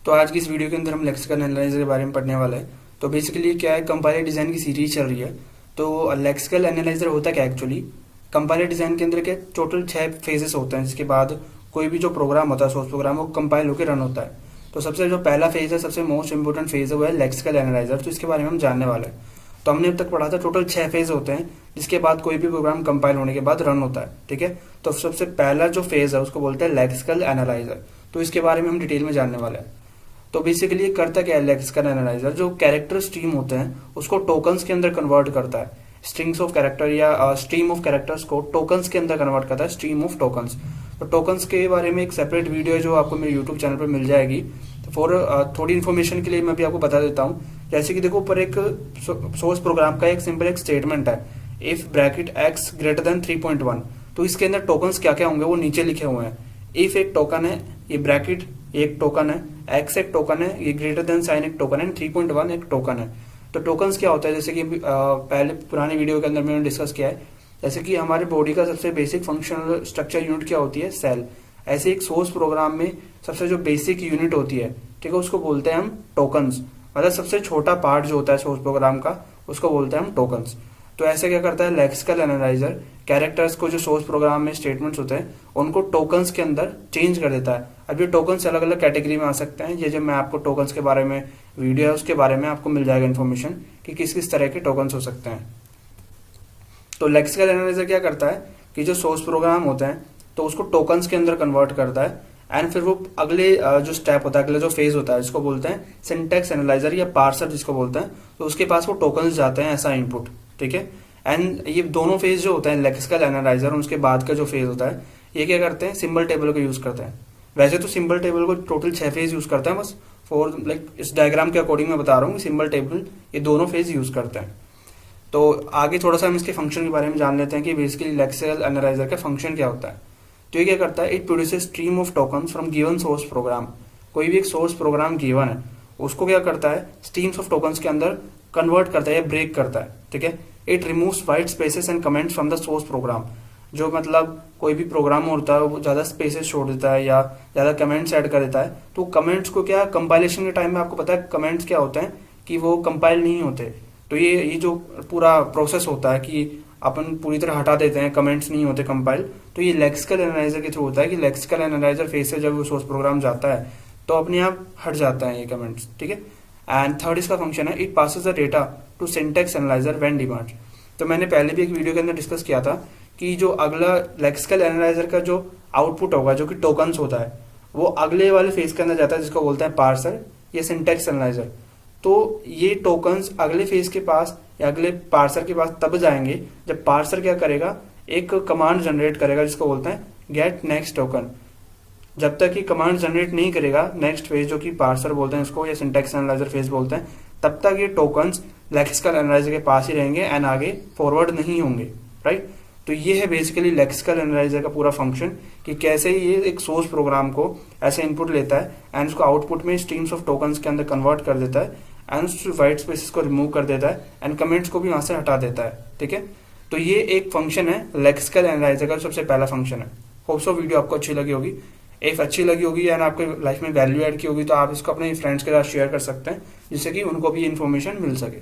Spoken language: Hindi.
तो आज की इस वीडियो के अंदर हम लेक्सिकल एनालाइजर के बारे में पढ़ने वाले हैं। तो बेसिकली क्या है, कंपाइलर डिजाइन की सीरीज चल रही है। तो लेक्सिकल एनालाइजर होता क्या एक्चुअली, कंपाइलर डिजाइन के अंदर क्या टोटल 6 फेजेस होते हैं, जिसके बाद कोई भी जो प्रोग्राम होता है, सोर्स प्रोग्राम, वो कंपाइल होकर रन होता है। तो सबसे जो पहला फेज है, सबसे मोस्ट इंपोर्टेंट फेज है, वो है लेक्सिकल एनालाइजर। तो इसके बारे में हम जानने वाले हैं। तो हमने अब तक पढ़ा था टोटल 6 फेज होते हैं, जिसके बाद कोई भी प्रोग्राम कंपाइल होने के बाद रन होता है। ठीक है, तो सबसे पहला जो फेज है उसको बोलते हैं लेक्सिकल एनालाइजर। तो इसके बारे में हम डिटेल में जानने वाले हैं। तो बेसिकली करता क्या है लेक्सिकल एनालाइजर, जो कैरेक्टर स्ट्रीम होते हैं उसको टोकन्स के अंदर कन्वर्ट करता है। स्ट्रिंग्स ऑफ कैरेक्टर या स्ट्रीम ऑफ कैरेक्टर्स को टोकन्स के अंदर कन्वर्ट करता है, स्ट्रीम ऑफ टोकन्स। तो टोकन्स के बारे में एक सेपरेट वीडियो है जो आपको मेरे यूट्यूब चैनल पर मिल जाएगी। तो थोड़ी इन्फॉर्मेशन के लिए मैं भी आपको बता देता हूँ। जैसे कि देखो, ऊपर एक सोर्स प्रोग्राम का एक सिंपल एक स्टेटमेंट है, if bracket x greater than 3.1। तो इसके अंदर टोकन्स क्या क्या होंगे वो नीचे लिखे हुए हैं। इफ एक टोकन है, ये ब्रैकेट एक टोकन है, एक्स एक टोकन है, ये ग्रेटर देन साइन एक टोकन है, 3.1 एक टोकन है। तो टोकन्स क्या होता है, जैसे कि पहले पुरानी वीडियो के अंदर मैंने डिस्कस किया है। जैसे कि हमारे बॉडी का सबसे बेसिक फंक्शनल स्ट्रक्चर यूनिट क्या होती है, सेल। ऐसे एक सोर्स प्रोग्राम में सबसे जो बेसिक यूनिट होती है, ठीक है, उसको बोलते हैं हम टोकन्स। मतलब सबसे छोटा पार्ट जो होता है सोर्स प्रोग्राम का, उसको बोलते हैं हम टोकन्स। तो ऐसे क्या करता है लेक्सिकल एनालाइजर, कैरेक्टर्स को जो सोर्स प्रोग्राम में स्टेटमेंट्स होते हैं उनको टोकन्स के अंदर चेंज कर देता है। अब ये टोकन्स अलग अलग कैटेगरी में आ सकते हैं। ये जो मैं आपको टोकन्स के बारे में वीडियो है उसके बारे में आपको मिल जाएगा इन्फॉर्मेशन कि किस किस तरह के टोकन्स हो सकते हैं। तो लेक्सिकल एनालाइजर क्या करता है कि जो सोर्स प्रोग्राम होते हैं तो उसको टोकन्स के अंदर कन्वर्ट करता है। एंड फिर वो अगले जो स्टेप होता है, अगले जो फेज होता है, इसको बोलते हैं सिंटैक्स एनालाइजर या पार्सर जिसको बोलते हैं। तो उसके पास वो टोकन्स जाते हैं ऐसा इनपुट। ठीक है, एंड ये दोनों फेज जो होता है लेक्सिकल एनालाइजर और उसके बाद का जो फेज होता है, ये क्या करते हैं, सिंबल टेबल को यूज करते हैं। वैसे तो सिंबल टेबल को टोटल 6 फेज यूज करते हैं, बस फॉर लाइक इस डायग्राम के अकॉर्डिंग मैं बता रहा हूँ, सिंबल टेबल ये दोनों फेज यूज करते हैं। तो आगे थोड़ा सा हम इसके फंक्शन के बारे में जान लेते हैं कि बेसिकली लेक्सिकल एनालाइजर का फंक्शन क्या होता है। तो ये क्या करता है, it produces stream of tokens from given source program. कोई भी एक सोर्स प्रोग्राम गिवन है, उसको क्या करता है, स्ट्रीम्स ऑफ टोकन्स के अंदर कन्वर्ट करता है या ब्रेक करता है। ठीक है, it removes white spaces and comments from the source program. जो मतलब कोई भी प्रोग्राम होता है वो ज्यादा स्पेसेस छोड़ देता है या ज्यादा कमेंट्स ऐड कर देता है। तो कमेंट्स को क्या, कंपाइलेशन के टाइम में आपको पता है कमेंट्स क्या होते हैं कि वो कंपाइल नहीं होते। तो ये जो पूरा प्रोसेस होता है कि अपन पूरी तरह हटा देते हैं, कमेंट्स नहीं होते कंपाइल, तो ये लेक्सिकल एनालाइजर के थ्रू होता है कि लेक्सिकल एनालाइजर फेज से जब वो सोर्स प्रोग्राम जाता है तो अपने आप हट जाता है ये कमेंट्स। ठीक है, एंड थर्ड इसका फंक्शन है, it passes the data to syntax analyser when demand. तो मैंने पहले भी एक वीडियो के अंदर डिस्कस किया था कि जो अगला लेक्सिकल एनालाइजर का जो आउटपुट होगा, जो कि टोकन्स होता है, वो अगले वाले फेज के अंदर जाता है जिसको बोलते हैं पार्सर या सिंटैक्स एनालाइजर। तो ये टोकन्स अगले फेज के पास या अगले पार्सर के पास तब जाएंगे जब पार्सर क्या करेगा, एक कमांड जनरेट करेगा जिसको बोलते हैं गेट नेक्स्ट टोकन। जब तक ये कमांड जनरेट नहीं करेगा नेक्स्ट फेज, जो कि पार्सर बोलते हैं इसको या सिंटैक्स एनालाइजर फेज बोलते हैं, तब तक ये टोकन्स लेक्सिकल एनालाइजर के पास ही रहेंगे एंड आगे फॉरवर्ड नहीं होंगे। राइट, तो ये है बेसिकली लेक्सिकल एनालाइजर का पूरा फंक्शन कि कैसे ये एक सोर्स प्रोग्राम को ऐसे इनपुट लेता है एंड उसको आउटपुट में स्ट्रीम्स ऑफ टोकन्स के अंदर कन्वर्ट कर देता है एंड व्हाइट स्पेसेस को रिमूव कर देता है एंड कमेंट्स को भी वहां से हटा देता है। ठीक है, तो ये एक फंक्शन है लेक्सिकल एनालाइजर का, सबसे पहला फंक्शन है। होप सो वीडियो आपको अच्छी लगी होगी। इफ अच्छी लगी होगी एंड आपके लाइफ में वैल्यू ऐड की होगी तो आप इसको अपने फ्रेंड्स के साथ शेयर कर सकते हैं, जिससे कि उनको भी इन्फॉर्मेशन मिल सके।